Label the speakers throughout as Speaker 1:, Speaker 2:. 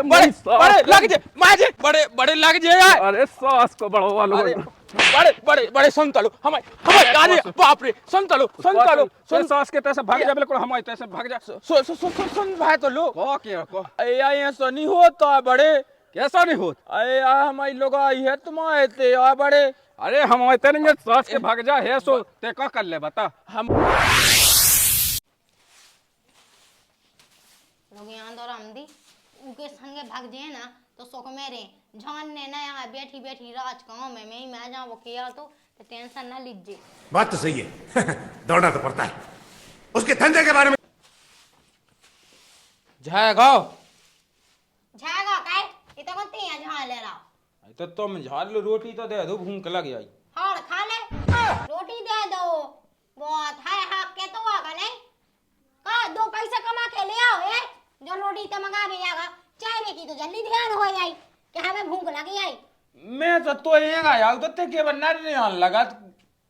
Speaker 1: बड़े बड़े लग जाए माजे बड़े बड़े लग जाए।
Speaker 2: अरे सास को बड़ो वालो
Speaker 1: बड़े बड़े बड़े सुन तलो हमारे हमारे गाने बाप रे सुन तलो
Speaker 2: सुन सास के तैसे भाग जा बिल्कुल हमारे तैसे भाग जा
Speaker 1: सुन भाई तो लो
Speaker 2: को क्या को
Speaker 1: ये सो नहीं होता बड़े
Speaker 2: कैसा नहीं होत
Speaker 1: अरे हमारी लोग आई है तुम्हारे ते आ बड़े
Speaker 2: अरे हम आते नहीं सास के भाग जा है सो ते का कर ले बता
Speaker 1: हम
Speaker 3: लोग यहाँ दौर आमदी उनके संगे भाग जाए ना तो सुख मेरे जान ने ना यहाँ बैठी बैठी राज गाँव में मैं ही मैं जाऊँ वो किया तो टेंशन ना लीजिए।
Speaker 4: बात तो सही है दौड़ना तो पड़ता है उसके धंधे के बारे में
Speaker 1: जाएगा
Speaker 3: झागा काय इतना कौन तिया झाड़ ले रहा
Speaker 1: तो तुम झाड़ लो रोटी तो दे दो भूख लग जाई
Speaker 3: हाड़ खा ले रोटी दे दो बहुत है हाथ के तो आगा नहीं का दो पैसे कमा के ले आओ ए जो रोटी तो मंगा भी आगा चाय में की तो जल्दी ध्यान हो जाए कि हमें भूख लगी आई
Speaker 1: मैं तो ये आया तो ते के बनना नहीं आन लगा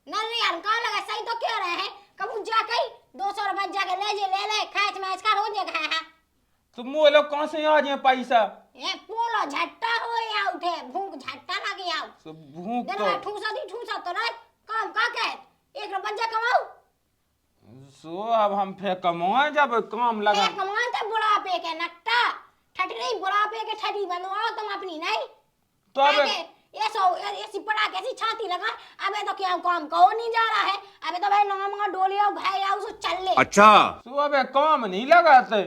Speaker 3: नल यार कहाँ लगा सही तो क्या रहे हैं कबू जाके 200 रुपए जाके ले ले खाच मैच का हो जगह है
Speaker 1: तुम वो लोग कौन से आ जाए पैसा
Speaker 3: ये पोलो झट्टा हो या उठे भूख झट्टा लगे आओ
Speaker 1: तो भूख
Speaker 3: दिन में ठूसा तो नहीं काम का कह 1 रुपया कमाओ
Speaker 1: सो अब हम फिर कमाए जब काम लगा
Speaker 3: कमाए तो बुढ़ापे के नट्टा ठटरी बुढ़ापे के ठटी बनवाओ तुम अपनी नहीं
Speaker 1: तो अब
Speaker 3: ऐसी पड़ा कैसी छाती लगा अबे तो क्या काम कहो नहीं जा रहा है अबे तो भाई नाम डोलिया भाई आओ सो चल ले
Speaker 4: अच्छा
Speaker 1: सो अब काम नहीं लगाते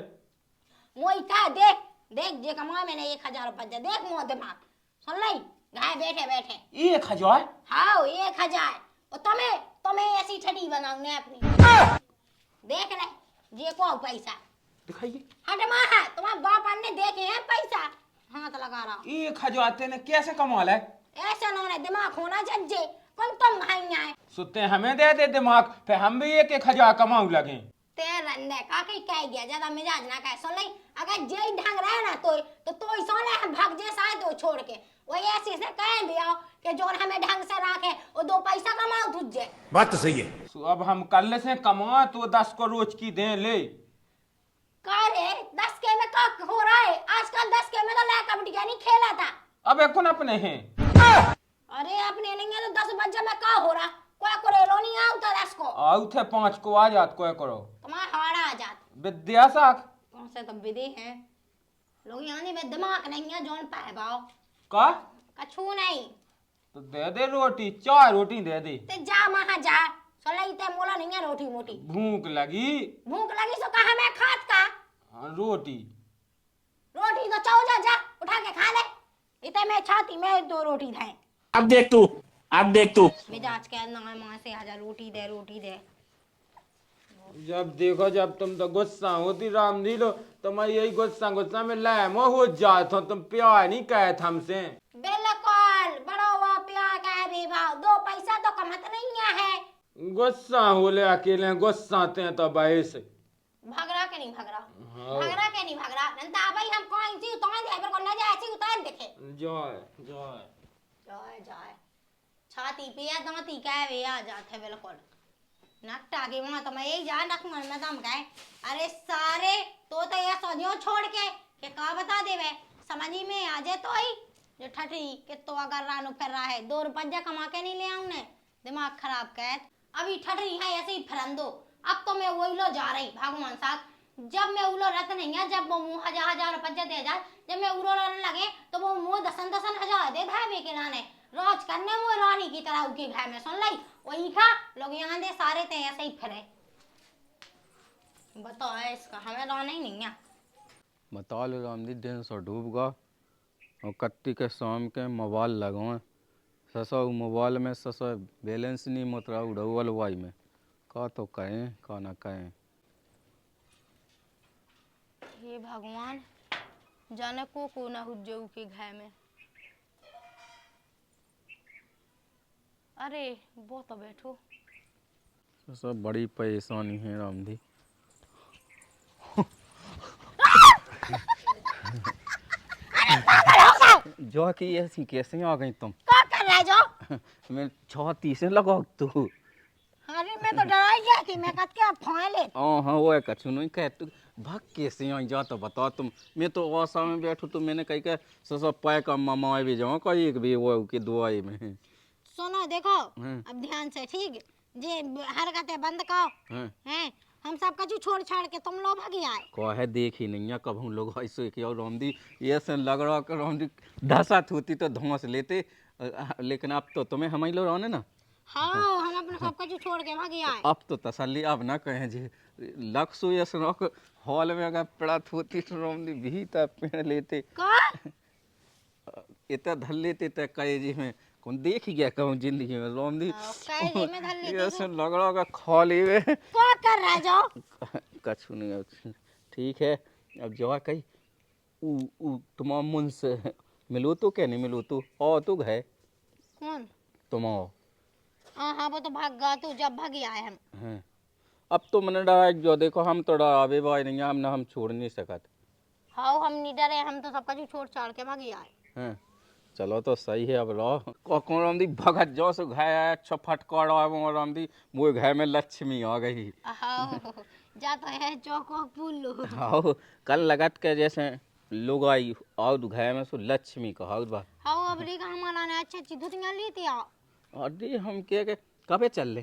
Speaker 3: मोई था देख देख जे कमाए मैंने 1000 रुपया देख मोह दिमाग सुन लाई घाय बैठे बैठे
Speaker 1: 1000
Speaker 3: हाँ 1000 और तुम्हें ऐसी ठटी बनाऊंगे अपनी देख ले जे को पैसा
Speaker 1: दिखाइए
Speaker 3: हट मां है तुम्हारे बाप ने देखे हैं पैसा हाथ लगा रहा
Speaker 1: 1000 तेने कैसे कमा ले
Speaker 3: ऐसा ना दिमाग होना चाहिए कौन तुम घाई आए
Speaker 1: सुते हमें दे दे दिमाग फिर हम भी 1000 कमाऊ लगे
Speaker 3: ते रंडे का कह गया ज्यादा मिजाज ना कह सुन ले अगर जे ढंग रहे ना तो सोने हम भाग जे साए तो छोड़ के वो ऐसे से कह भी आओ कि जो हमें ढंग से रखे वो 2 पैसा कमाओ तुझे
Speaker 4: बात तो सही है
Speaker 1: सो अब हम कल से कमा तो 10 को रोज की दे ले
Speaker 3: का रे 10 के में का हो रहा है आजकल 10 के में तो ला कबड्डी नहीं खेला था
Speaker 1: अब कौन अपने हैं
Speaker 3: अरे अपने नहीं है तो 10 बजे में का हो रहा कोई कोरेलो नहीं आता 10 को
Speaker 1: आउ थे 5 को आ जात कोई करो
Speaker 3: तुम्हारा हाड़ा आ जात
Speaker 1: विद्यासाख
Speaker 3: कौन से तो विधि हैं लोग यहाँ नहीं दिमाग नहीं है जोन पाए बाओ
Speaker 1: का
Speaker 3: कछु नहीं
Speaker 1: तो दे दे रोटी 4 रोटी दे दे
Speaker 3: ते जा महा जा सोलाई ते मोला नहीं है रोटी मोटी
Speaker 1: भूख लगी
Speaker 3: सो कहा मैं खात का
Speaker 1: हाँ, रोटी
Speaker 3: तो चाओ जा उठा के खा ले इते मैं छाती में 2 रोटी खाए
Speaker 4: अब देख तू
Speaker 3: मिजाज के ना मां से आजा रोटी दे
Speaker 1: जब देखो जब तुम तो गुस्सा होती राम लो तो मैं यही गुस्सा में लैमो हो जात हो तुम प्यार नहीं कहे थे हमसे
Speaker 3: बिल्कुल बड़ो वो प्यार का भी भाव 2 पैसा तो कमत नहीं है
Speaker 1: गुस्सा हो ले अकेले गुस्सा ते तो बहस
Speaker 3: भगरा के नहीं भगरा
Speaker 1: हाँ।
Speaker 3: नंता भाई हम कौन सी उतार दे पर को न जाए सी उतार देखे जाए छाती पे या दांती का वे आ जाते बिल्कुल नक्टा के वहां तो मैं एक जा नख मन में दम गए अरे सारे तो ये सोनियो छोड़ के का बता देवे समझ ही में आ जाए तो ही जो ठठी कि तो अगर रानो फिर रहा है 2 रुपया कमा के नहीं ले आऊं ने दिमाग खराब कर अभी ठठी है ऐसे ही फिरन दो अब तो मैं वही लो जा रही भगवान साहब जब मैं उलो रत नहीं है जब वो मुँह 1000 रुपया दे जा जब मैं उलो रहने लगे तो वो मुँह 10,000 दे भाई के लाने रोज करने वो रानी की तरह उनके घर में सुन लाई वही खा लोग यहाँ दे सारे ते ऐसे ही फिरे बताओ इसका हमें लाना ही नहीं है
Speaker 2: बता लो रामजी दिन सो डूब गया और कत्ती के शाम के मोबाइल लगाओ ससो मोबाइल में ससो बैलेंस नहीं मतरा उड़ल वाई में का तो कहें का ना कहें
Speaker 3: हे भगवान जाने को ना हुज्जू के घर में अरे वो तो बैठो
Speaker 2: सब बड़ी परेशानी है रामजी जो कि ऐसी कैसे आ गई तुम
Speaker 3: क्या कर रहा है जो
Speaker 2: मैं 6:30 से लगा तू
Speaker 3: अरे मैं तो डरा गया कि मैं कत क्या फोन ले
Speaker 2: हाँ वो है कछु नहीं कह तू भाग कैसे आई जा तो बताओ तुम। मैं तो आशा में बैठू तो मैंने कही के ससा पैक मामा भी जाऊँ कहीं एक भी वो की दुआई में।
Speaker 3: सुनो देखो
Speaker 2: हैं?
Speaker 3: अब ध्यान से, ठीक जे हरकतें बंद करो
Speaker 2: हैं?
Speaker 3: हैं। हम सब कछु छोड़ छाड़ के तुम लोग भागी आए।
Speaker 2: को है देखी नहीं है कब हम लोग ऐसे कि और रामदी ये से लग रहा कि रामदी धसत होती तो धौंस लेते। लेकिन अब तो तुम्हें हम ही लोग रहो ना।
Speaker 3: हाँ हम अपने सब कछु छोड़ के भागी
Speaker 2: तो
Speaker 3: आए।
Speaker 2: अब तो तसल्ली अब ना कहें जी लक्ष्य ये सुनो कि हॉल में अगर पड़त होती तो रामदी भी तब पेड़ लेते
Speaker 3: का
Speaker 2: इतना धल लेते तक कहे जी में कौन देख ही गया कहूँ जिंदगी में रामदी
Speaker 3: कहे जी में धल लेते
Speaker 2: ये
Speaker 3: तो
Speaker 2: से लग रहा कि खाली में
Speaker 3: क्या कर रहा जाओ।
Speaker 2: कछु नहीं अब ठीक है। अब जो कही ऊ तुम मुन से मिलो तो क्या नहीं मिलो तो और तो है
Speaker 3: कौन?
Speaker 2: तुम आओ।
Speaker 3: हाँ हाँ वो तो भाग गया तू जब भागी आए हम।
Speaker 2: हैं अब तो मैंने डरा जो देखो हम तो डरावे भाई नहीं हम ना हम छोड़ नहीं सकत।
Speaker 3: हाँ हम नहीं डरे, हम तो सब कछु छोड़ छाड़ के भागी आए।
Speaker 2: हैं चलो तो सही है। अब रहो कौन रामदी भगत जो सो घाय आया छपट कर रामदी वो घर में लक्ष्मी आ गई।
Speaker 3: हाँ जाता है चौको पुल्लू।
Speaker 2: हाँ कल लगत के जैसे लोग आई और घर में सो लक्ष्मी का हाउस बा।
Speaker 3: हाँ अब रीगा हमारा ने अच्छी अच्छी धुतियाँ ली थी। आओ
Speaker 2: अरे हम के कबे चल ले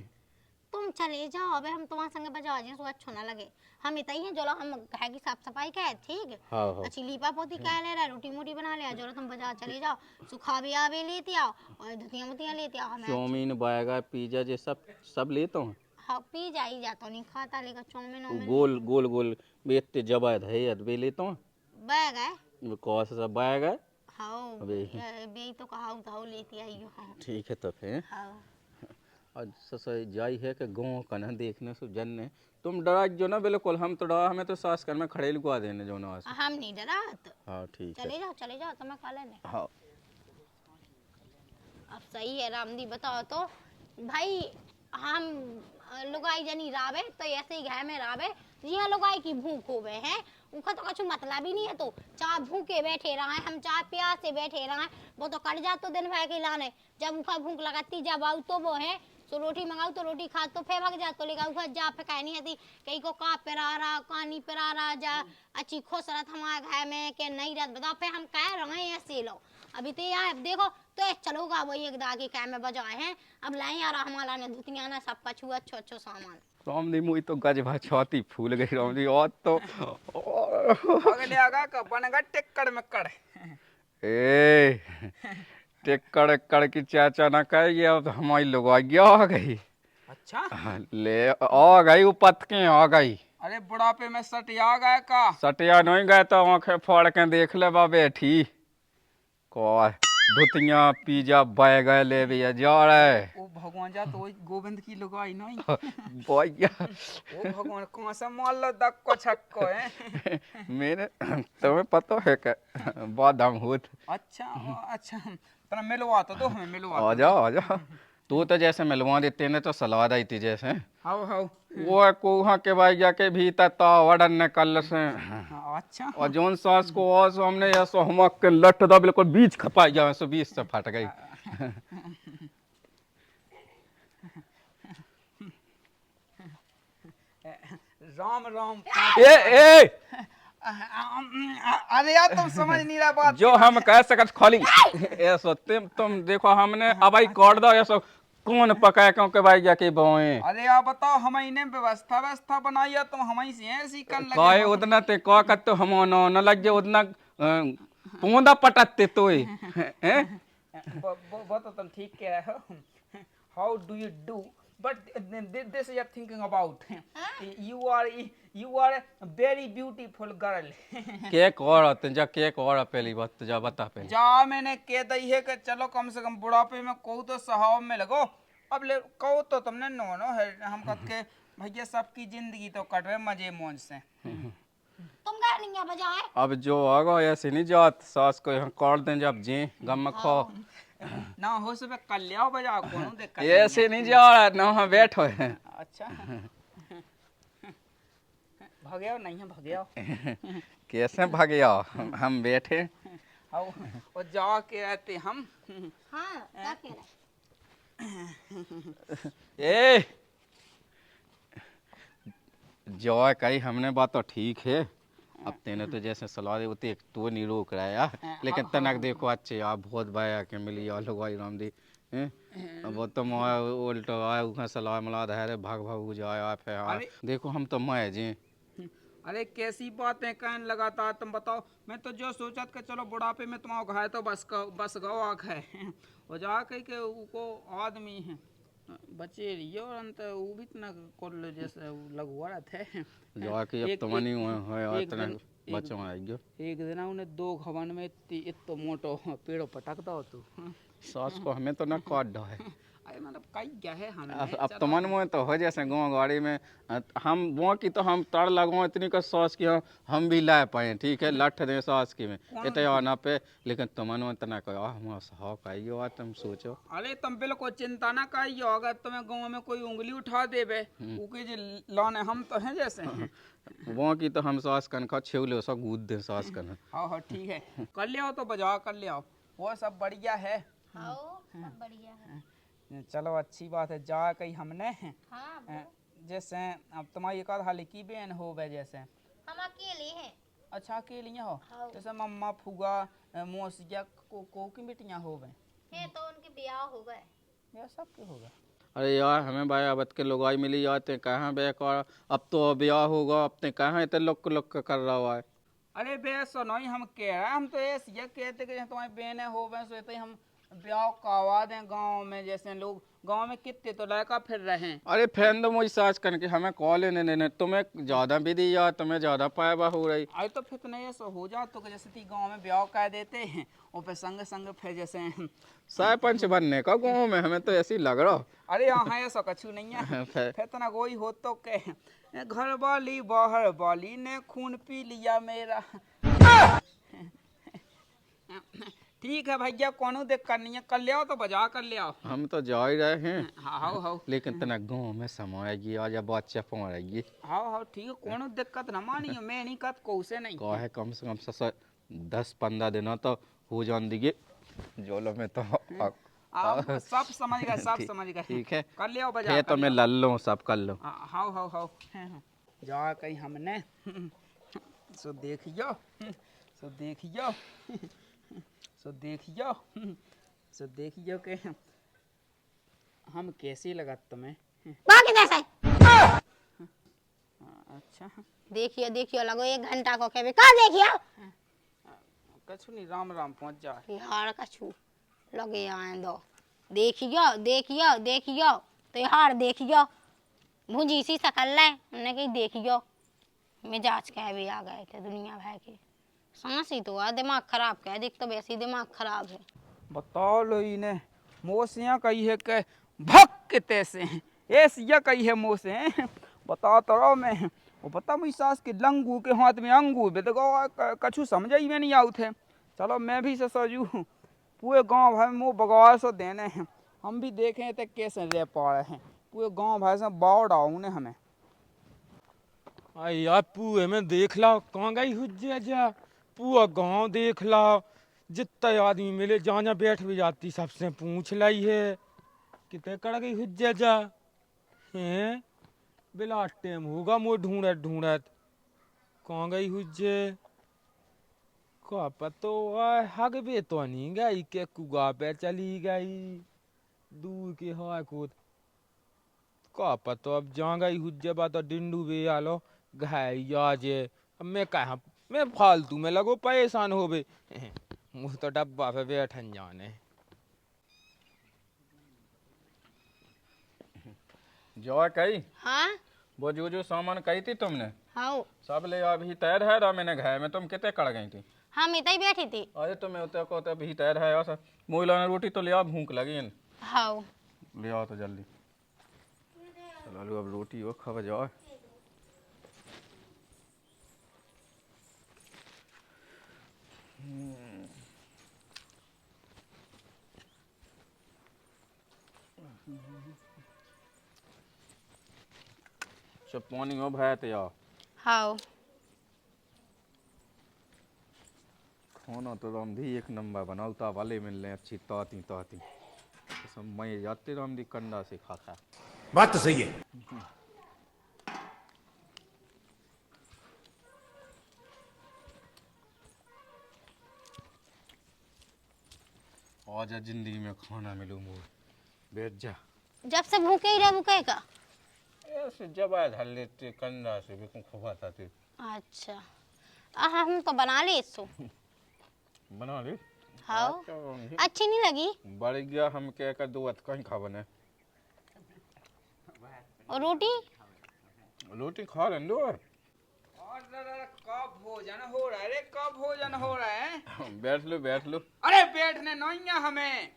Speaker 3: तुम चले जाओ, अबे हम तुम्हारे संग बजा जे सो अच्छा ना लगे। हम इतना ही है जो हम घर की साफ सफाई का है, ठीक।
Speaker 2: हाँ हाँ
Speaker 3: अच्छी लीपा पोती कह ले रहा, रोटी मोटी बना लिया, जो तुम बाजार चले जाओ, सुखा भी आवे लेते आओ और धुतियाँ मुतियाँ लेते आओ। हमें
Speaker 2: चाउमीन बर्गर पिज्जा ये सब लेता हूँ।
Speaker 3: हाँ पी जा ही जाता नहीं खाता, लेकर चाउमीन
Speaker 2: वो
Speaker 3: वाउमीन
Speaker 2: गोल गोल बेचते जबाद है यार वे लेता हूँ।
Speaker 3: बैग है।
Speaker 2: कौन सा बैग है।
Speaker 3: हाँ
Speaker 2: अबे।
Speaker 3: बे तो कहा तो लेती आई हो। हाँ
Speaker 2: ठीक है तो फिर
Speaker 3: हाँ
Speaker 2: आज ससुर जाई है कि गाँव का ना देखने से जन्ने तुम डरा जो ना बिल्कुल हम तो डरा हमें तो सास कर में खड़े लुकवा देने जो ना।
Speaker 3: हम नहीं डरात।
Speaker 2: हाँ ठीक है।
Speaker 3: चले जाओ तुम्हें खा लेने।
Speaker 2: हाँ
Speaker 3: अब सही है रामदी बताओ तो भाई, हम लुगाई जनी रावे तो ऐसे ही घर में रावे यहाँ लुगाई की भूख हो गए हैं, उनका तो कुछ मतलब ही नहीं है। तो चाह भूखे बैठे रहे हम, चाह प्यास से बैठे रहे, वो तो कट जा तो दिन भर के लाने। जब उनका भूख लगाती जब आऊ तो वो है तो रोटी मंगाऊ तो रोटी खा तो फिर भाग जा तो लेगा उखा जा फेंकाई नहीं आती कहीं को का पेरा रहा कहानी पेरा रहा जा अच्छी खुश रहत हमारे घर में के नहीं रहत बताओ। फिर हम कह रहे हैं ऐसे लो अभी तो यार देखो तो चलोगा वही एक दागी कै में बजाए हैं। अब लाए यार हमारा ने धुतियाँ ना सब कछु अच्छो अच्छो सामान।
Speaker 2: रामदी मुई तो गज भा छाती फूल गई रामदी और तो
Speaker 5: अगले आगा का बनगा टेक्कड़ में कड़।
Speaker 2: ए टेक्कड़ कड़ की चाचा ना कहेगी अब तो हमारी लोग आ गई।
Speaker 5: अच्छा
Speaker 2: ले आ गई वो पतके आ गई।
Speaker 5: अरे बुढ़ापे में सटिया गए का।
Speaker 2: सटिया नहीं गए तो आंखें फाड़ के देख ले बा बैठी को धुतियाँ पिज्जा बैग ले भी जा रहे।
Speaker 5: ओ भगवान जा तो वही गोविंद की लुगाई नहीं।
Speaker 2: भैया
Speaker 5: ओ भगवान कौन सा माल लो दक्को छक्को है।
Speaker 2: मेरे तुम्हें पता है क्या बादाम होत।
Speaker 5: अच्छा अच्छा तना मिलवा तो दो हमें मिलवा।
Speaker 2: आ जाओ तू तो जैसे मिलवा देते ने तो सलाद आई थी जैसे
Speaker 5: हाउ हाउ
Speaker 2: वो कोहा के भाई जाके भीतर तो वडन ने कल से
Speaker 5: अच्छा
Speaker 2: और जोन सास को और सो हमने या सो हमक के लट दा बिल्कुल बीच खपाई जाए सो बीच से फट गई।
Speaker 5: राम राम।
Speaker 2: ए
Speaker 5: अरे यार तुम समझ नहीं रहा बात।
Speaker 2: जो हम कह सकत खाली ऐसो तुम देखो हमने अब आई काट दो ऐसो कौन पकाए क्योंकि भाई जाके बोए।
Speaker 5: अरे आप बताओ हम इन्हें व्यवस्था बनाई है तुम हम से ऐसी कर लगे
Speaker 2: काय उतना ते का कत तो हम न लग जे उतना पोंदा पटते तो हैं।
Speaker 5: वो तो तुम ठीक कह रहे हो। How do you do but this you are thinking about you are a very beautiful girl।
Speaker 2: Cake और जा केक और पहली बात जा बता पहले
Speaker 5: जा मैंने कह दी है कि चलो कम से कम बुढ़ापे में कहूँ तो सहाव में लगो। अब ले कहो तो तुमने नो है हम कह के भैया सबकी जिंदगी तो कट रहे मजे मौज से।
Speaker 3: तुम क्या नहीं बजाए।
Speaker 2: अब जो आगा ऐसे नहीं जात सास को यहाँ काट दें जब जी गम खो
Speaker 5: ना हो सब कल्याण बजा कौन देख
Speaker 2: ऐसे नहीं जा रहा ना वहाँ बैठो है।
Speaker 5: अच्छा भगया नहीं है भगया
Speaker 2: कैसे भागया हम बैठे
Speaker 5: और जा के रहते हम।
Speaker 3: हाँ क्या कह रहे।
Speaker 2: ए जो कही हमने बात तो ठीक है। अब तेने तो जैसे सलाह दी उतने तो नहीं रोक रहा है यार, लेकिन तनक देखो अच्छे यार बहुत भाया के मिली यार लोग भाई राम दी हैं। अब वो तो मैं उल्टा आया उखा सलाह मला धैर्य भाग भाग जाया फिर यार
Speaker 5: अरे
Speaker 2: देखो हम तो मैं जी।
Speaker 5: अरे कैसी बातें कहने लगातार तुम बताओ। मैं तो जो सोचा कि चलो बुढ़ापे में तुम्हारा घाय तो बस गो आख है वो जा कही के उको आदमी है बचे रहियो और अंत वो भी इतना कोल जैसे लगवा थे।
Speaker 2: जो कि अब
Speaker 5: एक
Speaker 2: तो मनी
Speaker 5: एक
Speaker 2: हुए है
Speaker 5: एक
Speaker 2: इतना
Speaker 5: दिन
Speaker 2: बच्चों आएगी
Speaker 5: एक दिन उन्हें 2 घवन में इतो मोटो पेड़ो पटकता हो तू।
Speaker 2: सास को हमें तो न काट दो है।
Speaker 5: अरे मतलब कई क्या है हमने
Speaker 2: अब तो मन में तो हो जैसे गाँव गाड़ी में हम वो की तो हम तड़ लगो इतनी का सॉस की हम भी ला पाए ठीक है लठ दे सॉस की में इतने और ना पे लेकिन तुमन में इतना कहो हम हॉक आई हो तुम सोचो।
Speaker 5: अरे तुम बिल्कुल चिंता ना करियो अगर तुम्हें गाँव में कोई उंगली उठा देवे उके जे लाने हम तो हैं जैसे।
Speaker 2: वो की तो हम सॉस कन खा छेवले सब कूद दे सॉस कन।
Speaker 5: हाँ हाँ ठीक है कर ले आओ तो बजा कर ले आओ वो सब बढ़िया है।
Speaker 3: हाँ सब बढ़िया है।
Speaker 5: चलो अच्छी बात है जा कही हमने
Speaker 3: हाँ वो
Speaker 5: जैसे अब तुम्हारी एक आध हाल की बहन हो गए जैसे
Speaker 3: हम अकेले हैं।
Speaker 5: अच्छा अकेली हो
Speaker 3: हाँ।
Speaker 5: जैसे मम्मा फूगा मौसिया को की बेटियां हो गए
Speaker 3: ये तो उनके ब्याह हो गए।
Speaker 5: यह सब के हो गए।
Speaker 2: अरे यार हमें भाई अब के लोग आई मिली जाते कहाँ बेकार अब तो ब्याह होगा अब ते कहाँ इतने लोग कर रहा हुआ है।
Speaker 5: अरे बे सुनो ही हम कह रहे हैं हम तो ये कहते कि तुम्हारी बहनें हो गए सो तो हम ब्याह करवा दें गाँव में जैसे लोग गाँव में कितने तो लड़का फिर रहे हैं।
Speaker 2: अरे फैन तो मुझे सास करके हमें कॉल ने तुम्हें ज्यादा भी दी या तुम्हें ज्यादा पायबा हो रही।
Speaker 5: अरे तो फिर तो नहीं ऐसा हो जा तो कि जैसे ती गाँव में ब्याह कर देते हैं और फिर संग संग फिर जैसे
Speaker 2: सरपंच बनने का गाँव में हमें तो ऐसे ही लग रहा।
Speaker 5: अरे यहाँ ऐसा कछु नहीं है फिर तो ना कोई हो तो के घर वाली बाहर वाली ने खून पी लिया मेरा। ठीक है भैया कोनो दिक्कत नहीं है कर ले आओ तो बजा कर ले आओ।
Speaker 2: हम तो जा ही रहे हैं
Speaker 5: हाँ हाँ
Speaker 2: लेकिन तना गाँव में समाएगी आज या बच्चा पहुँचेगी।
Speaker 5: हाँ हाँ ठीक है कोनो दिक्कत ना मानियो मैं नहीं कहत को से नहीं
Speaker 2: कहा है कम से कम 10-15 दिनों तो हो जान दीजिए जोलो में तो
Speaker 5: आप सब समझ गए सब समझ गए
Speaker 2: ठीक है
Speaker 5: कर ले आओ बजा
Speaker 2: ये तो मैं लल लूँ सब कर लूँ।
Speaker 5: हाँ हाँ हाँ जा कहीं हमने सो देखियो सो देखियो सो देखियो सो देखियो के हम कैसी लगा तुम्हें।
Speaker 3: बाकी जैसे
Speaker 5: अच्छा
Speaker 3: देखियो देखियो लगो 1 घंटा को कहबे का देखियो
Speaker 5: कछु नहीं राम राम पहुंच जा
Speaker 3: यार कछु लगे आए दो देखियो देखियो देखियो तो यार देखियो भुंजी सी सकल है हमने कही देखियो मिजाज कह भी आ गए थे दुनिया भर के सांस ही तो आ दिमाग खराब कह देख तो वैसे ही दिमाग खराब है।
Speaker 5: बताओ लो इन्हें मोसियाँ कही है के भक के तैसे ऐसिया कही है मोसे बता तो रहो मैं वो बता मुझी सास के लंगू के हाथ में अंगू बे तो कछु समझ ही में नहीं आऊ थे। चलो मैं भी सजू पूरे गांव भर में मुँह बगवार सो देने हैं हम भी देखें तो कैसे रह पा रहे हैं पूरे गांव भर से बाढ़ डाऊ ने हमें।
Speaker 1: आई यार पुए में देख लाओ कहाँ गई हुज्जा जा पूरा गांव देख लाओ जितना आदमी मिले जहाँ जहाँ बैठ भी जाती सबसे पूछ लाई है कितने कड़ गई हुज्जा जा हैं बिला टेम होगा मुँह ढूंढत ढूंढत कहाँ गई हुज्जे का पतो हग बे तो नहीं गई के कुआ पे चली गई दूर के हाय को का पतो अब जहाँ गई हुज्जे बात तो डिंडू बे आलो घाई आजे अब मैं कहा मैं फालतू में लगो परेशान हो बे मुँह तो डब्बा पे बैठन जाने।
Speaker 2: जो कही
Speaker 3: हाँ
Speaker 2: वो जो सामान कही थी तुमने
Speaker 3: हाँ
Speaker 2: सब ले अभी तैयार है रा मैंने घर में तुम कितने कड़ गई थी।
Speaker 3: हम इतना ही बैठी थी।
Speaker 2: अरे तुम्हें उतर को तो अभी तैयार है ऐसा मोइला ने रोटी तो ले आ भूख लगी है
Speaker 3: हाँ
Speaker 2: ले आओ तो जल्दी चलो अब रोटी वो खा जाओ। सब पानी हो भाई तैयार
Speaker 3: हाँ
Speaker 2: खाना तो रामधी एक नंबर बनाता वाले मिल रहे अच्छी ताती ताती सब मैं जाते रामधी कंडा से खाता
Speaker 4: बात तो सही है।
Speaker 2: आज जिंदगी में खाना मिलूँ मोर बैठ जा
Speaker 3: जब से भूखे ही रहे भूखे का।
Speaker 2: ऐसे जब आए धर लेते कंधा से भी खुबाता थे।
Speaker 3: अच्छा हम तो बना ले इसको।
Speaker 2: बना ले
Speaker 3: हाँ अच्छी नहीं लगी।
Speaker 2: बढ़ गया हम क्या कर दो कहीं खा बने
Speaker 3: और रोटी
Speaker 2: रोटी खा लें दो
Speaker 5: कब भोजन हो रहा है रे, कब भोजन हो रहा है?
Speaker 2: बैठ लो बैठ लो।
Speaker 5: अरे बैठने नहीं है हमें,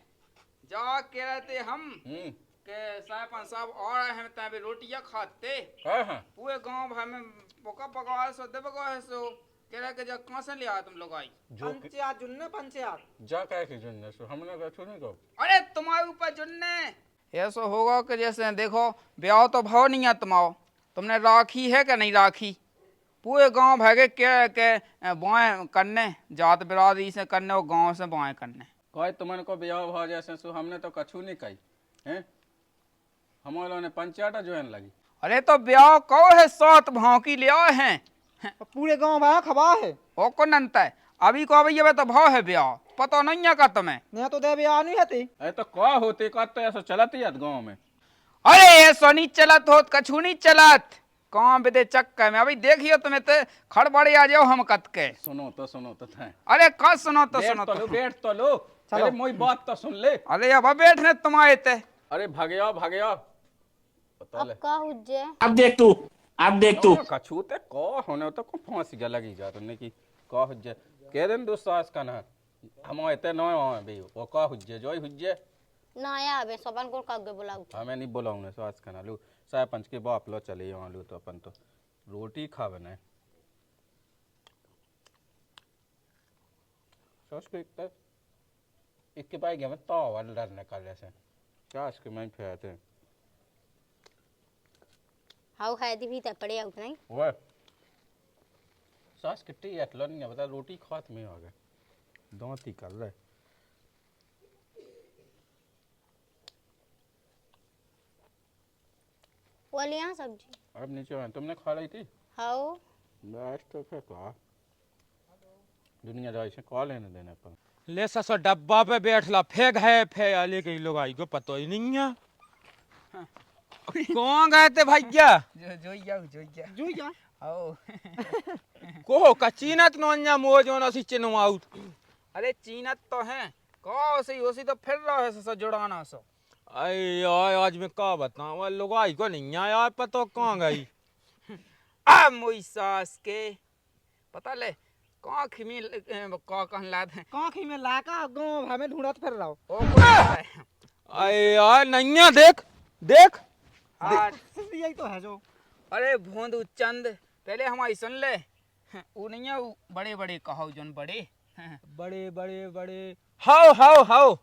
Speaker 5: जा के रहते हम के साहब साहब और हम तभी रोटियां खाते।
Speaker 2: हाँ हाँ
Speaker 5: पूरे गांव भर में पका पका सो दे पका सो कह रहे के जब कहां से ले आए तुम लोग आई?
Speaker 6: पंचायत जुन्ने पंचायत
Speaker 2: जा कह के जुन्ने सो हमने कहा छोड़ने को।
Speaker 5: अरे तुम्हारे ऊपर जुन्ने ऐसा होगा कि जैसे देखो ब्याह तो भाव नहीं है तुम्हारा, तुमने राखी है कि नहीं राखी? पूरे गांव भागे के बाएं करने जात बिरादरी से करने और गांव से बाएं करने।
Speaker 2: कोई तुमने को ब्याह भाव जैसे सो हमने तो कछु नहीं कही हैं, हमारे ने पंचायत ज्वाइन लगी।
Speaker 5: अरे तो ब्याह कहो है 7 भाव की ले आए हैं
Speaker 6: पूरे गांव में खबा है
Speaker 5: ओ को नंता है अभी को भैया तो भाव है ब्याह पता नहीं है का तुम्हें?
Speaker 6: नहीं तो दे ब्याह नहीं हती।
Speaker 2: अरे तो क्या होते का तो ऐसा चलती है गांव में।
Speaker 5: अरे ऐसा नहीं चलत हो कछु नहीं चलत काम बेदे चक्कर में अभी देखियो तुम्हें तो खड़बड़े आ जाओ हम कत के।
Speaker 2: सुनो तो था।
Speaker 5: अरे कल सुनो तो सुनो
Speaker 2: तो लो बैठ तो लो अरे मोई बात तो सुन ले।
Speaker 5: अरे अब बैठने तुम आए थे।
Speaker 2: अरे भागया पता ले
Speaker 3: का हुज्जे
Speaker 6: अब देख तू
Speaker 2: कछूते को होने तो को फांसी जा लगी जा तुमने की का हुज्जे कह देन दो सास का ना हम इतने नय हो बे वो का हुज्जे जोई हुज्जे
Speaker 3: ना या बे सबन को कागे बुलाऊ।
Speaker 2: हमें नहीं बुलाऊंगे सास का ना लू साहब पंच के बाप लो चले यहाँ लू तो अपन तो रोटी खा बने सास को एक के पाई गया मैं तो वाल डरने का जैसे क्या इसके मैं फेरते
Speaker 3: हाउ खाए दी भी ते पड़े आउट नहीं
Speaker 2: वो सास कितनी एटलो नहीं बता रोटी खात में आ गए दांत ही कर रहे।
Speaker 3: वालियां सब्जी
Speaker 2: अब नीचे आए तुमने खा ली थी
Speaker 3: हाउ
Speaker 2: बस तो फिर कहा दुनियादारी से कॉल लेने देने पर
Speaker 1: ले ससो डब्बा पे बैठला फेंक है फे लेके लोग आई को पता ही नहीं है कौन गए थे भैया
Speaker 5: जो जा आओ
Speaker 1: को कचीनत नोन्या मोजोन असी चिनवाउत।
Speaker 5: अरे चीनत तो है को से ओसी तो फिर रहा है सो जुड़ाना सो।
Speaker 1: अरे यार आज मैं का बताऊं लोग आई को नहीं आया पता कहाँ गई
Speaker 5: आ मोई सास के पता ले कहाँ खिमी का कहन लाद है
Speaker 6: काखी में लाका गांव भर में ढूंढत फिर रहो।
Speaker 5: ओ कोई
Speaker 1: अरे यार नैया देख
Speaker 6: यही तो है जो।
Speaker 5: अरे भोंदू चंद पहले हमारी सुन ले वो नहीं है वो बड़े बड़े कहो जन बड़े
Speaker 1: बड़े हाउ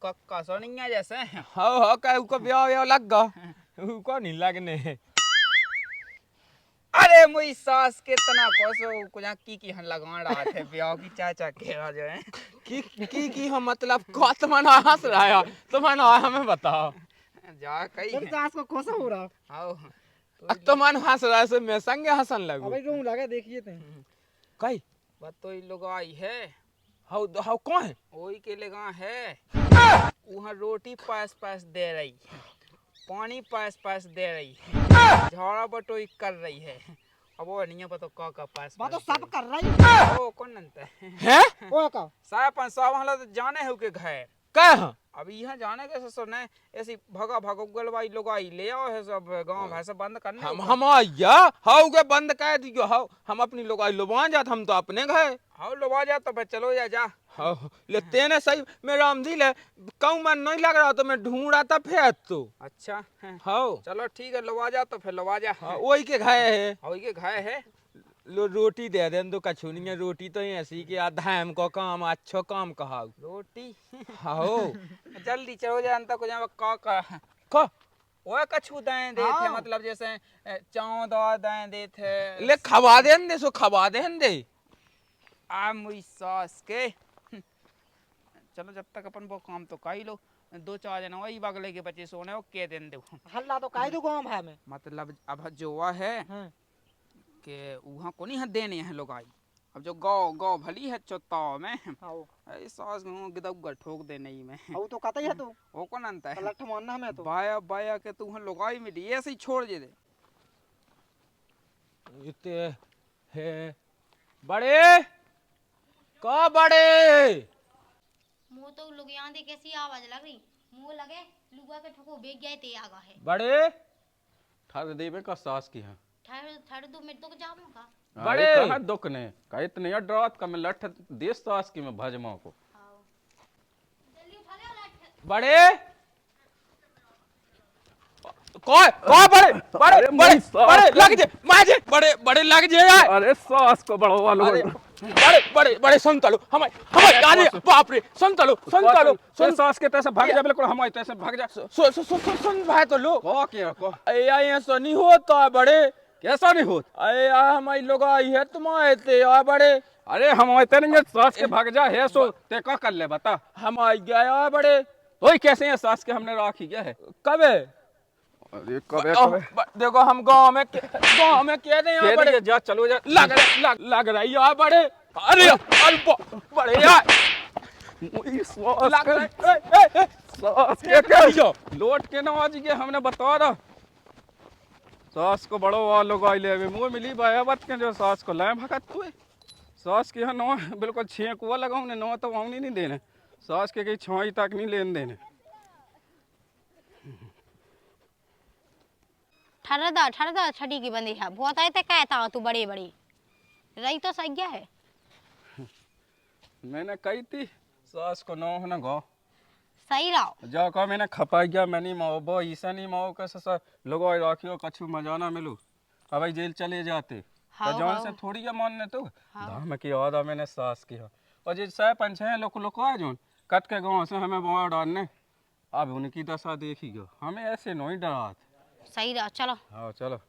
Speaker 5: का सो नहीं है जैसे
Speaker 1: हाउ का उको ब्याह लग गा उको नहीं लगने
Speaker 5: अरे मुई सास के तना कोसो कुछ की हन लगा रहा थे ब्याह की चाचा के आ जाए
Speaker 1: की हम मतलब को तुम्हारा हंस रहा है तुम्हारा हमें बताओ
Speaker 5: जा कही
Speaker 6: तेरे सास को खोसा हो रहा।
Speaker 5: आओ
Speaker 1: तुमान हंस रहा है से मैं संगे हंसन लगू
Speaker 6: अबे रूम लगा देखिए ते
Speaker 1: कई
Speaker 5: बात तो इन लोग आई है
Speaker 1: हाउ कौन है
Speaker 5: वही के लगा है वहाँ रोटी पास दे रही पानी पास दे रही झाड़ा बटोई कर रही है अब वो नहीं पता का पास
Speaker 6: बात तो सब कर रही
Speaker 5: ओ कौन नंता
Speaker 1: हैं
Speaker 6: ओ का
Speaker 5: साहब 500 वाला तो जाने है के घर
Speaker 1: कह
Speaker 5: अभी यहाँ जाने के ससुर ने ऐसी भगा गलवाई लोग आई ले आओ है सब गांव भाई सब बंद करने
Speaker 1: हम आया हाउ के बंद कर दियो हाउ हम अपनी लोग आई लोबा जात हम तो अपने गए
Speaker 5: हाउ लोग जा तो चलो जा
Speaker 1: हाउ लेते ने सही मैं राम दिल है कहूं मन नहीं लग रहा तो मैं ढूंढ रहा था फिर तो
Speaker 5: अच्छा
Speaker 1: हाउ
Speaker 5: चलो ठीक है लोवा जा तो फिर लोवा जा
Speaker 1: वही के घाय है
Speaker 5: वही के घाय है
Speaker 1: रोटी दे दें तो कछु नहीं है रोटी तो ऐसी कि आधा हम को काम अच्छो काम कहा
Speaker 5: रोटी
Speaker 1: हाउ
Speaker 5: जल्दी चलो जानता को जा
Speaker 1: को
Speaker 5: वो कछु दाएं दे थे मतलब जैसे चाव दवा दाएं दे थे
Speaker 1: ले खवा देन दे सो खवा देन दे
Speaker 5: आ मुई सास के चलो जब तक अपन वो काम तो कर ही लो 2-4 जना वही बगले के बच्चे सोने वो के दिन दो
Speaker 6: हल्ला तो काई दो गांव भर में
Speaker 5: मतलब अब जो है कि वहाँ को नहीं देने हैं लोग आई अब जो गाँव गाँव भली है चौताव में
Speaker 6: आओ
Speaker 5: ऐ सास गिदौगा ठोक दे नहीं में
Speaker 6: आओ तो कहता ही है तू
Speaker 5: वो कौन अंत है
Speaker 6: लठ मारना हमें तो
Speaker 5: बाया बाया के तू लुगाई में दी ऐसे ही छोड़ दे
Speaker 1: इतने है बड़े का बड़े
Speaker 3: मुंह तो लोग यहाँ दे कैसी आवाज लग रही मुंह लगे लुगा के ठोको बेग गए ते आगा है
Speaker 1: बड़े
Speaker 2: ठर देवे का सास की है
Speaker 3: ठहर ठहर दो मिनट तो जाऊंगा
Speaker 1: बड़े।
Speaker 2: कहा दुख ने का इतने डरात का मैं लठ देश सास की मैं भजमा को
Speaker 3: जल्दी उठा ले लठ
Speaker 1: बड़े कोई कोई बड़े बड़े
Speaker 2: अरे
Speaker 1: बड़े
Speaker 2: मेरी सास
Speaker 1: बड़े
Speaker 2: का-
Speaker 1: लग जे माजे बड़े बड़े लग जे यार
Speaker 2: अरे सास को बड़ो वालो
Speaker 1: अरे बड़े बड़े बड़े सुन तलो हमें हमें गाली बाप रे सुन तलो
Speaker 2: सुन सास के तैसे भाग जा बिल्कुल हमारे तैसे भाग जा
Speaker 1: सुन भाई तो लो
Speaker 2: को क्या को
Speaker 1: अरे ऐसा नहीं होता बड़े
Speaker 2: कैसा नहीं होत
Speaker 1: अरे हमारी लोग आई है तुम्हारे ते आ बड़े
Speaker 2: अरे हम आते नहीं सास के भाग जा है सो ते का कर ले बता
Speaker 1: हम आई गया बड़े
Speaker 2: वही कैसे है सास के हमने राखी गया है
Speaker 1: कबे
Speaker 2: अरे कबे
Speaker 1: देखो हम गांव में कह दें यहाँ बड़े
Speaker 2: जा चलो जा
Speaker 1: लग रही है बड़े अरे अरे बड़े यार लग रही
Speaker 2: सास
Speaker 1: के क्या?
Speaker 2: लौट के ना आज के हमने बता रहा सास को बड़ो वालों को आई ले मुंह मिली बाया बात के जो सास को लाए भगत तू सास के यहाँ नो बिल्कुल छेक हुआ लगा उन्हें नो तो वाउनी नहीं देने सास के कहीं छुआई तक नहीं लेन देने
Speaker 3: ठहर दा छड़ी की बंदी है बहुत आए थे कहता तू बड़ी बड़ी रही तो सही गया है
Speaker 2: मैंने कही थी सास को नो ना गो
Speaker 3: सही रहो
Speaker 2: जा कहा मैंने खपा गया मैं नहीं माओ बो ऐसा नहीं माओ का ससा लोगो राखियो कछु मजाना मिलू अब भाई जेल चले जाते
Speaker 3: हाँ,
Speaker 2: तो जान
Speaker 3: हाँ।
Speaker 2: से थोड़ी या मानने तो धाम की याद आ मैंने सास की और जे सह पंच है लोग आए जोन कट के गाँव से हमें बुआ डालने अब उनकी दशा देखी गयो हमें ऐसे नहीं डरात
Speaker 3: सही रहो चलो
Speaker 2: हाँ चलो